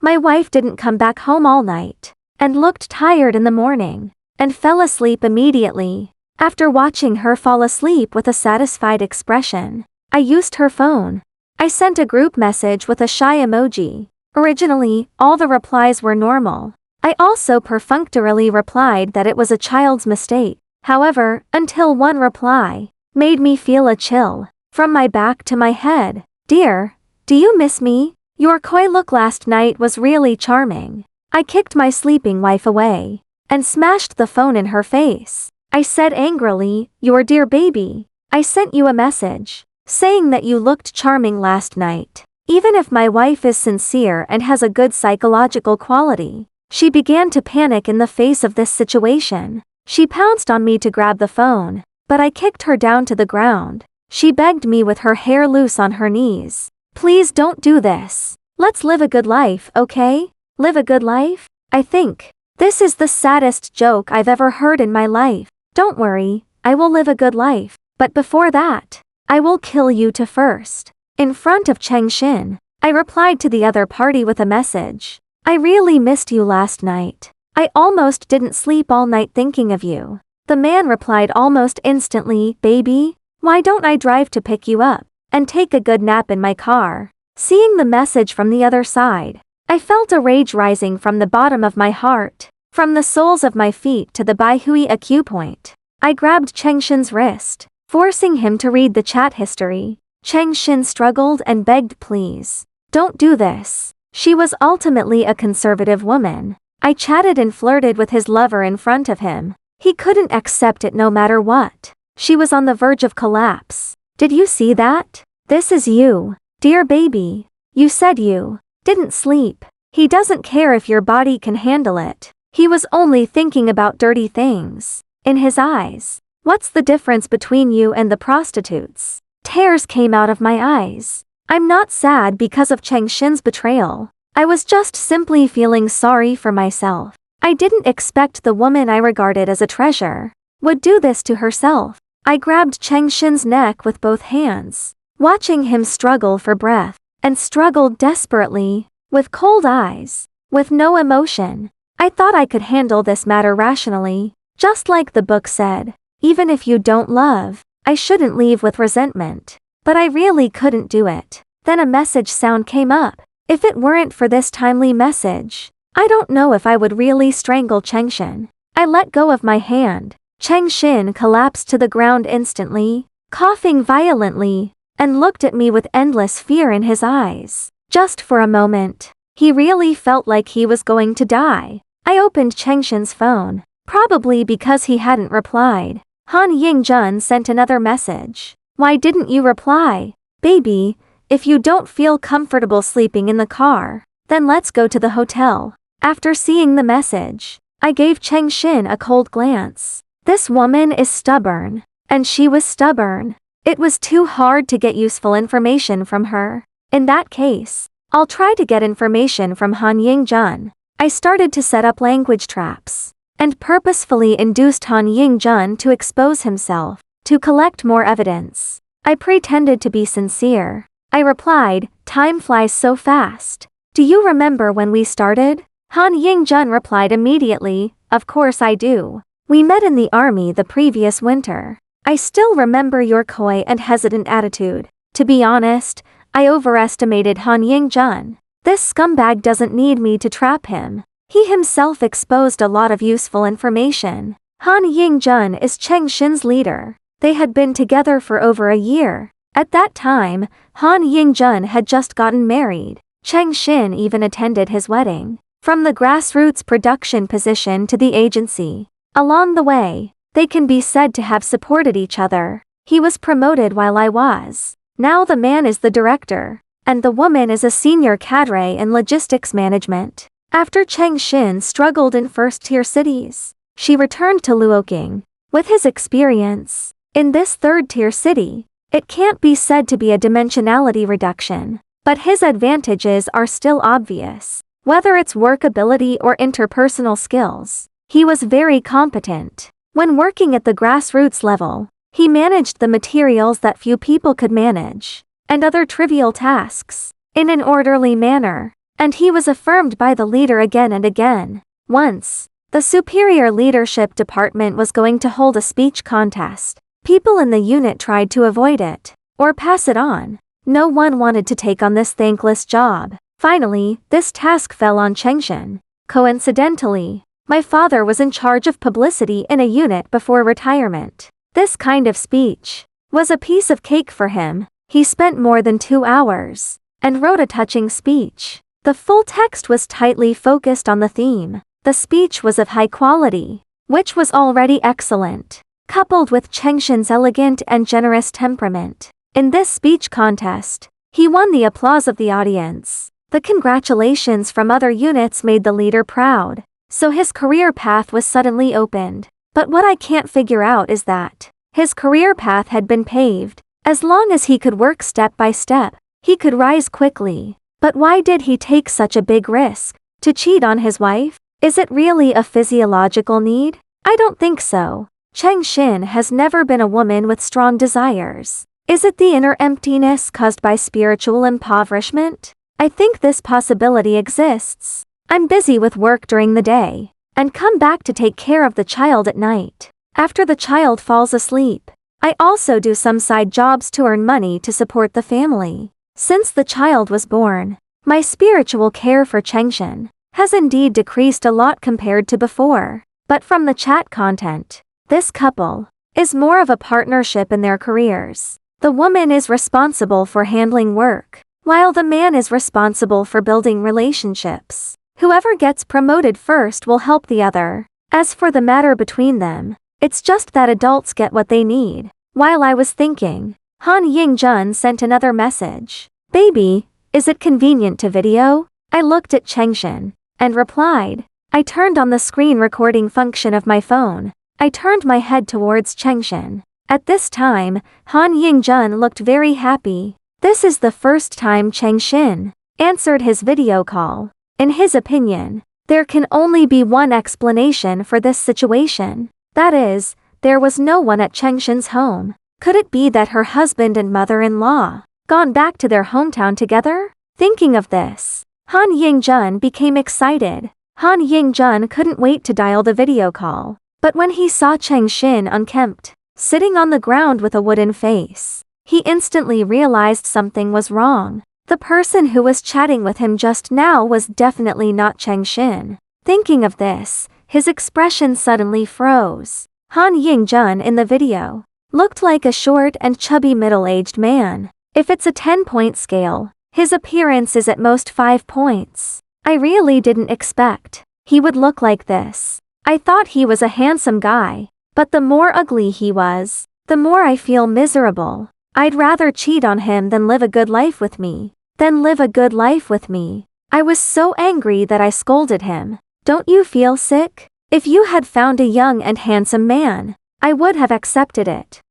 My wife didn't come back home all night, and looked tired in the morning, and fell asleep immediately. After watching her fall asleep with a satisfied expression, I used her phone. I sent a group message with a shy emoji. Originally, all the replies were normal. I also perfunctorily replied that it was a child's mistake. However, until one reply made me feel a chill from my back to my head. "Dear, do you miss me? Your coy look last night was really charming." I kicked my sleeping wife away and smashed the phone in her face. I said angrily, "Your dear baby, I sent you a message saying that you looked charming last night." Even if my wife is sincere and has a good psychological quality, she began to panic in the face of this situation. She pounced on me to grab the phone, but I kicked her down to the ground. She begged me with her hair loose on her knees, "Please don't do this. Let's live a good life, okay? Live a good life?" I think this is the saddest joke I've ever heard in my life. "Don't worry, I will live a good life, but before that, I will kill you too first." In front of Cheng Xin, I replied to the other party with a message. "I really missed you last night. I almost didn't sleep all night thinking of you." The man replied almost instantly, "Baby, why don't I drive to pick you up and take a good nap in my car?" Seeing the message from the other side, I felt a rage rising from the bottom of my heart. From the soles of my feet to the Baihui acupoint, I grabbed Cheng Xin's wrist, forcing him to read the chat history. Cheng Xin struggled and begged, "Please, don't do this." She was ultimately a conservative woman. I chatted and flirted with his lover in front of him. He couldn't accept it no matter what. She was on the verge of collapse. "Did you see that? This is you. Dear baby. You said you didn't sleep." He doesn't care if your body can handle it. He was only thinking about dirty things. In his eyes, what's the difference between you and the prostitutes? Tears came out of my eyes. I'm not sad because of Cheng Xin's betrayal. I was just simply feeling sorry for myself. I didn't expect the woman I regarded as a treasure would do this to herself. I grabbed Cheng Xin's neck with both hands, watching him struggle for breath, and struggled desperately, with cold eyes, with no emotion. I thought I could handle this matter rationally, just like the book said. Even if you don't love, I shouldn't leave with resentment. But I really couldn't do it. Then a message sound came up. If it weren't for this timely message, I don't know if I would really strangle Cheng Xin. I let go of my hand. Cheng Xin collapsed to the ground instantly, coughing violently, and looked at me with endless fear in his eyes. Just for a moment, he really felt like he was going to die. I opened Cheng Xin's phone, probably because he hadn't replied. Han Yingjun sent another message. "Why didn't you reply? Baby, if you don't feel comfortable sleeping in the car, then let's go to the hotel." After seeing the message, I gave Cheng Xin a cold glance. This woman is stubborn, and she was stubborn. It was too hard to get useful information from her. In that case, I'll try to get information from Han Yingjun. I started to set up language traps, and purposefully induced Han Yingjun to expose himself, to collect more evidence. I pretended to be sincere. I replied, "Time flies so fast. Do you remember when we started?" Han Yingjun replied immediately, "Of course I do. We met in the army the previous winter. I still remember your coy and hesitant attitude." To be honest, I overestimated Han Yingjun. This scumbag doesn't need me to trap him. He himself exposed a lot of useful information. Han Yingjun is Cheng Xin's leader. They had been together for over a year. At that time, Han Yingjun had just gotten married. Cheng Xin even attended his wedding. From the grassroots production position to the agency, along the way, they can be said to have supported each other. He was promoted while I was. Now the man is the director, and the woman is a senior cadre in logistics management. After Cheng Xin struggled in first-tier cities, she returned to Luoking. With his experience in this third-tier city, it can't be said to be a dimensionality reduction, but his advantages are still obvious. Whether it's workability or interpersonal skills, he was very competent. When working at the grassroots level, he managed the materials that few people could manage, and other trivial tasks, in an orderly manner, and he was affirmed by the leader again and again. Once, the superior leadership department was going to hold a speech contest. People in the unit tried to avoid it, or pass it on. No one wanted to take on this thankless job. Finally, this task fell on Chengshin. Coincidentally, my father was in charge of publicity in a unit before retirement. This kind of speech was a piece of cake for him. He spent more than 2 hours and wrote a touching speech. The full text was tightly focused on the theme. The speech was of high quality, which was already excellent, coupled with Chengshin's elegant and generous temperament. In this speech contest, he won the applause of the audience. The congratulations from other units made the leader proud, so his career path was suddenly opened. But what I can't figure out is that his career path had been paved. As long as he could work step by step, he could rise quickly. But why did he take such a big risk? To cheat on his wife? Is it really a physiological need? I don't think so. Chengshin has never been a woman with strong desires. Is it the inner emptiness caused by spiritual impoverishment? I think this possibility exists. I'm busy with work during the day, and come back to take care of the child at night. After the child falls asleep, I also do some side jobs to earn money to support the family. Since the child was born, my spiritual care for Chengshin has indeed decreased a lot compared to before. But from the chat content, this couple is more of a partnership in their careers. The woman is responsible for handling work, while the man is responsible for building relationships. Whoever gets promoted first will help the other. As for the matter between them, it's just that adults get what they need. While I was thinking, Han Yingjun sent another message. Baby, is it convenient to video? I looked at Chengshin and replied. I turned on the screen recording function of my phone. I turned my head towards Chengshin. At this time, Han Yingjun looked very happy. This is the first time Chengshin answered his video call. In his opinion, there can only be one explanation for this situation. That is, there was no one at Chengshin's home. Could it be that her husband and mother-in-law gone back to their hometown together? Thinking of this, Han Yingjun became excited. Han Yingjun couldn't wait to dial the video call. But when he saw Chengshin unkempt, sitting on the ground with a wooden face, he instantly realized something was wrong. The person who was chatting with him just now was definitely not Chengshin. Thinking of this, his expression suddenly froze. Han Yingjun in the video looked like a short and chubby middle-aged man. If it's a 10-point scale, his appearance is at most 5 points. I really didn't expect he would look like this. I thought he was a handsome guy, but the more ugly he was, the more I feel miserable. I'd rather cheat on him than live a good life with me. I was so angry that I scolded him. Don't you feel sick? If you had found a young and handsome man, I would have accepted it.